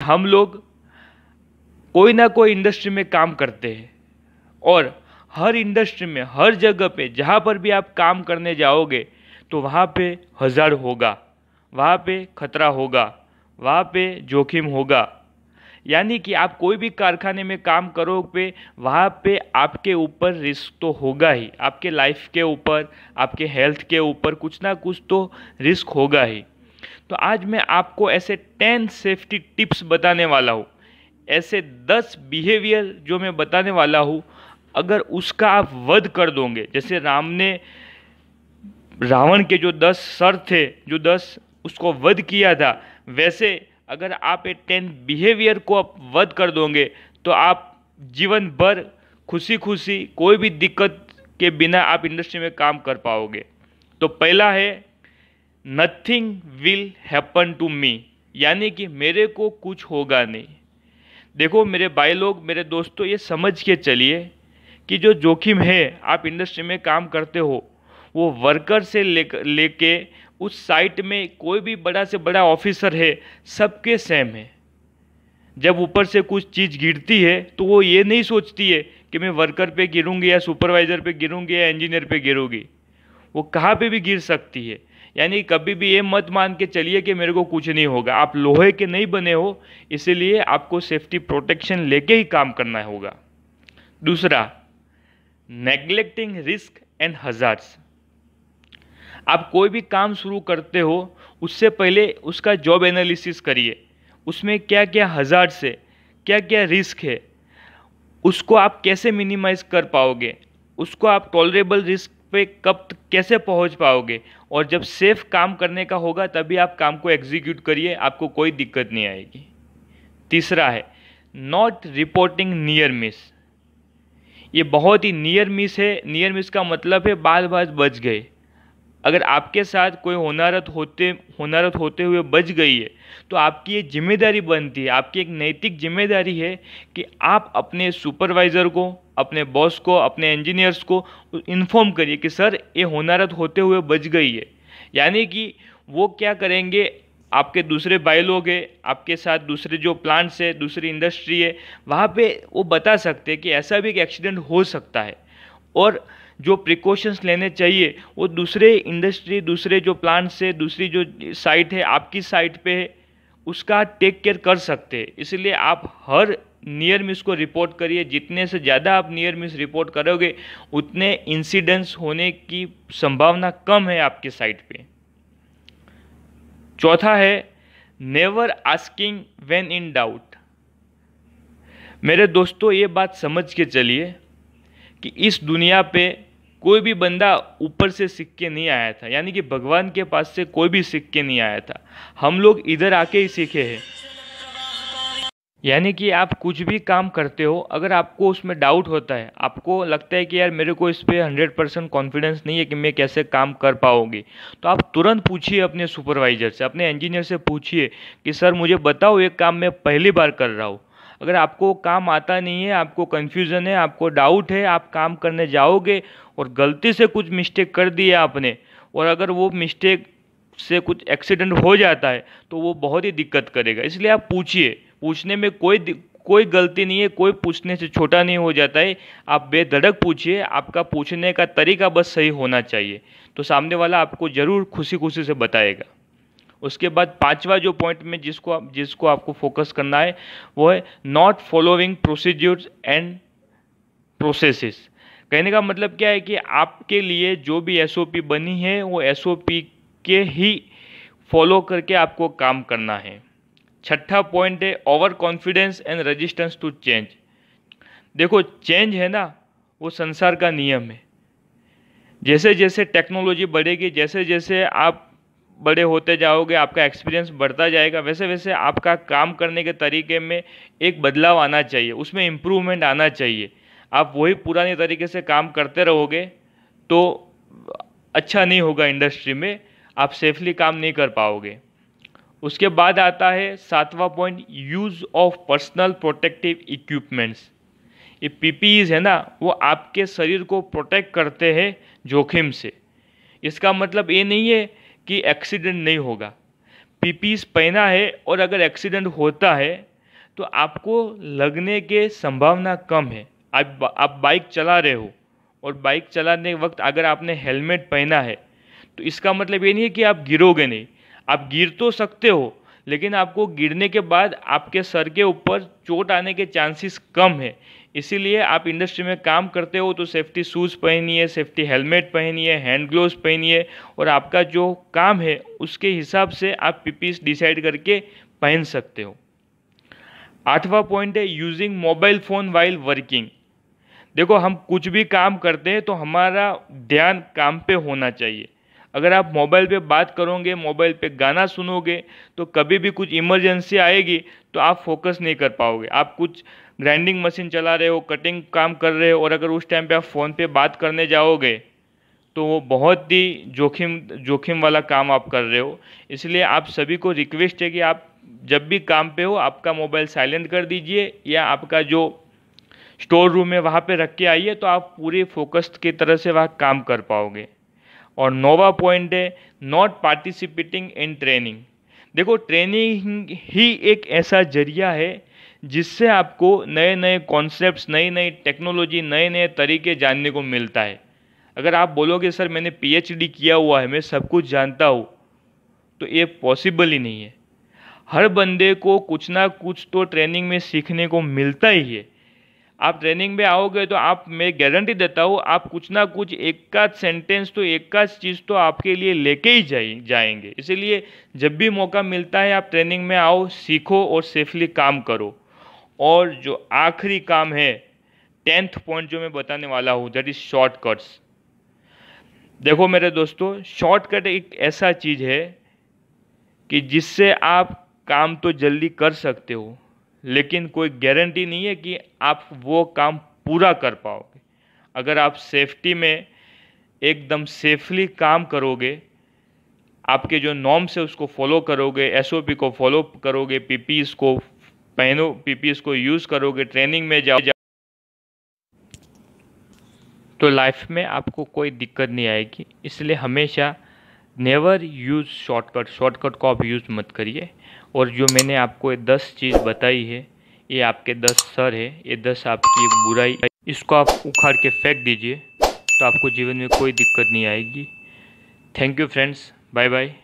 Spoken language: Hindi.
हम लोग कोई ना कोई इंडस्ट्री में काम करते हैं और हर इंडस्ट्री में, हर जगह पे, जहाँ पर भी आप काम करने जाओगे तो वहाँ पे हज़ार होगा, वहाँ पे खतरा होगा, वहाँ पे जोखिम होगा। यानी कि आप कोई भी कारखाने में काम करोगे वहाँ पे आपके ऊपर रिस्क तो होगा ही, आपके लाइफ के ऊपर, आपके हेल्थ के ऊपर कुछ ना कुछ तो रिस्क होगा ही। तो आज मैं आपको ऐसे 10 सेफ्टी टिप्स बताने वाला हूँ, ऐसे 10 बिहेवियर जो मैं बताने वाला हूँ, अगर उसका आप वध कर दोगे, जैसे रावण के जो 10 सर थे, जो 10 उसको वध किया था, वैसे अगर आप ये 10 बिहेवियर को आप वध कर दोगे तो आप जीवन भर खुशी खुशी कोई भी दिक्कत के बिना आप इंडस्ट्री में काम कर पाओगे। तो पहला है nothing will happen to me, यानी कि मेरे को कुछ होगा नहीं। देखो मेरे भाई लोग, मेरे दोस्तों, ये समझ के चलिए कि जो जोखिम है आप इंडस्ट्री में काम करते हो वो वर्कर से लेके उस साइट में कोई भी बड़ा से बड़ा ऑफिसर है, सबके सेम है। जब ऊपर से कुछ चीज़ गिरती है तो वो ये नहीं सोचती है कि मैं वर्कर पे गिरूंगी या सुपरवाइज़र पे गिरूंगी या इंजीनियर पे गिरूंगी, वो कहाँ पे भी गिर सकती है। यानी कभी भी ये मत मान के चलिए कि मेरे को कुछ नहीं होगा। आप लोहे के नहीं बने हो, इसीलिए आपको सेफ्टी प्रोटेक्शन लेके ही काम करना होगा। दूसरा, नेग्लेक्टिंग रिस्क एंड हज़ार्ड्स। आप कोई भी काम शुरू करते हो उससे पहले उसका जॉब एनालिसिस करिए, उसमें क्या क्या हज़ार्ड्स है, क्या क्या रिस्क है, उसको आप कैसे मिनिमाइज कर पाओगे, उसको आप टॉलरेबल रिस्क पे कब कैसे पहुंच पाओगे, और जब सेफ काम करने का होगा तभी आप काम को एग्जीक्यूट करिए, आपको कोई दिक्कत नहीं आएगी। तीसरा है नॉट रिपोर्टिंग नियर मिस। ये बहुत ही नियर मिस है। नियर मिस का मतलब है बाल बाल बच गए। अगर आपके साथ कोई होनारत होते हुए बच गई है तो आपकी ये जिम्मेदारी बनती है, आपकी एक नैतिक जिम्मेदारी है कि आप अपने सुपरवाइज़र को, अपने बॉस को, अपने इंजीनियर्स को इन्फॉर्म करिए कि सर ये होनारत होते हुए बच गई है। यानी कि वो क्या करेंगे, आपके दूसरे भाई लोग हैं, आपके साथ दूसरे जो प्लांट्स है, दूसरी इंडस्ट्री है, वहाँ पे वो बता सकते हैं कि ऐसा भी एक एक्सीडेंट हो सकता है, और जो प्रिकॉशंस लेने चाहिए वो दूसरे इंडस्ट्री, दूसरे जो प्लांट्स है, दूसरी जो साइट है आपकी साइट पे है, उसका टेक केयर कर सकते हैं। इसलिए आप हर नियर मिस को रिपोर्ट करिए। जितने से ज़्यादा आप नियर मिस रिपोर्ट करोगे उतने इंसिडेंट्स होने की संभावना कम है आपके साइट पे। चौथा है never asking when in doubt. मेरे दोस्तों, ये बात समझ के चलिए कि इस दुनिया पे कोई भी बंदा ऊपर से सीख के नहीं आया था, यानी कि भगवान के पास से कोई भी सीख के नहीं आया था, हम लोग इधर आके ही सीखे हैं। यानी कि आप कुछ भी काम करते हो, अगर आपको उसमें डाउट होता है, आपको लगता है कि यार मेरे को इस पे 100% कॉन्फिडेंस नहीं है कि मैं कैसे काम कर पाऊंगी, तो आप तुरंत पूछिए अपने सुपरवाइजर से, अपने इंजीनियर से पूछिए कि सर मुझे बताओ, ये काम मैं पहली बार कर रहा हूँ। अगर आपको काम आता नहीं है, आपको कन्फ्यूज़न है, आपको डाउट है, आप काम करने जाओगे और गलती से कुछ मिस्टेक कर दिया आपने, और अगर वो मिस्टेक से कुछ एक्सीडेंट हो जाता है तो वो बहुत ही दिक्कत करेगा। इसलिए आप पूछिए, पूछने में कोई गलती नहीं है, कोई पूछने से छोटा नहीं हो जाता है। आप बेधड़क पूछिए, आपका पूछने का तरीका बस सही होना चाहिए, तो सामने वाला आपको ज़रूर खुशी खुशी से बताएगा। उसके बाद पांचवा जो पॉइंट में जिसको आपको फोकस करना है वो है not following procedures and processes. कहने का मतलब क्या है कि आपके लिए जो भी एसओपी बनी है वो एसओपी के ही फॉलो करके आपको काम करना है। छठा पॉइंट है over confidence and resistance to change. देखो चेंज है ना, वो संसार का नियम है। जैसे जैसे टेक्नोलॉजी बढ़ेगी, जैसे जैसे आप बड़े होते जाओगे, आपका एक्सपीरियंस बढ़ता जाएगा, वैसे वैसे आपका काम करने के तरीके में एक बदलाव आना चाहिए, उसमें इम्प्रूवमेंट आना चाहिए। आप वही पुराने तरीके से काम करते रहोगे तो अच्छा नहीं होगा, इंडस्ट्री में आप सेफली काम नहीं कर पाओगे। उसके बाद आता है सातवां point, use of personal protective equipments. ये पीपीईज है ना, वो आपके शरीर को प्रोटेक्ट करते हैं जोखिम से। इसका मतलब ये नहीं है कि एक्सीडेंट नहीं होगा। पीपीईज पहना है और अगर एक्सीडेंट होता है तो आपको लगने के संभावना कम है। आप बाइक चला रहे हो और बाइक चलाने के वक्त अगर आपने हेलमेट पहना है तो इसका मतलब ये नहीं है कि आप गिरोगे नहीं। आप गिर तो सकते हो, लेकिन आपको गिरने के बाद आपके सर के ऊपर चोट आने के चांसेस कम है। इसीलिए आप इंडस्ट्री में काम करते हो तो सेफ्टी शूज़ पहनिए, सेफ्टी हेलमेट पहनिए, हैंड ग्लोव्स पहनिए और आपका जो काम है उसके हिसाब से आप पीपीई डिसाइड करके पहन सकते हो। 8वां पॉइंट है using mobile phone while working. देखो, हम कुछ भी काम करते हैं तो हमारा ध्यान काम पे होना चाहिए। अगर आप मोबाइल पे बात करोगे, मोबाइल पे गाना सुनोगे, तो कभी भी कुछ इमरजेंसी आएगी तो आप फोकस नहीं कर पाओगे। आप कुछ ग्राइंडिंग मशीन चला रहे हो, कटिंग काम कर रहे हो और अगर उस टाइम पे आप फ़ोन पे बात करने जाओगे तो वो बहुत ही जोखिम वाला काम आप कर रहे हो। इसलिए आप सभी को रिक्वेस्ट है कि आप जब भी काम पे हो आपका मोबाइल साइलेंट कर दीजिए या आपका जो स्टोर रूम है वहाँ पे रख के आइए, तो आप पूरे फोकस की तरह से वहाँ काम कर पाओगे। और 9वां पॉइंट है नॉट पार्टिसिपेटिंग इन ट्रेनिंग। देखो, ट्रेनिंग ही एक ऐसा जरिया है जिससे आपको नए नए कॉन्सेप्ट्स, नई नई टेक्नोलॉजी, नए नए तरीके जानने को मिलता है। अगर आप बोलोगे सर मैंने पीएचडी किया हुआ है, मैं सब कुछ जानता हूँ, तो ये पॉसिबल ही नहीं है। हर बंदे को कुछ ना कुछ तो ट्रेनिंग में सीखने को मिलता ही है। आप ट्रेनिंग में आओगे तो मैं गारंटी देता हूँ आप कुछ ना कुछ एक आध सेंटेंस तो एक आध चीज़ तो आपके लिए लेके ही जाएंगे। इसीलिए जब भी मौका मिलता है आप ट्रेनिंग में आओ, सीखो और सेफली काम करो। और जो आखिरी काम है 10th पॉइंट जो मैं बताने वाला हूँ, दैट इज शॉर्टकट्स। देखो मेरे दोस्तों, शॉर्टकट एक ऐसा चीज़ है कि जिससे आप काम तो जल्दी कर सकते हो, लेकिन कोई गारंटी नहीं है कि आप वो काम पूरा कर पाओगे। अगर आप सेफ्टी में एकदम सेफली काम करोगे, आपके जो नॉर्म्स है उसको फॉलो करोगे, एसओपी को फॉलो करोगे, पीपीईस को पहनो, पीपीईस को यूज़ करोगे, ट्रेनिंग में जाओ, तो लाइफ में आपको कोई दिक्कत नहीं आएगी। इसलिए हमेशा नेवर यूज़ शॉर्टकट को आप यूज़ मत करिए। और जो मैंने आपको 10 चीज़ बताई है, ये आपके 10 सर है, ये 10 आपकी बुराई, इसको आप उखाड़ के फेंक दीजिए तो आपको जीवन में कोई दिक्कत नहीं आएगी। Thank you friends, bye bye.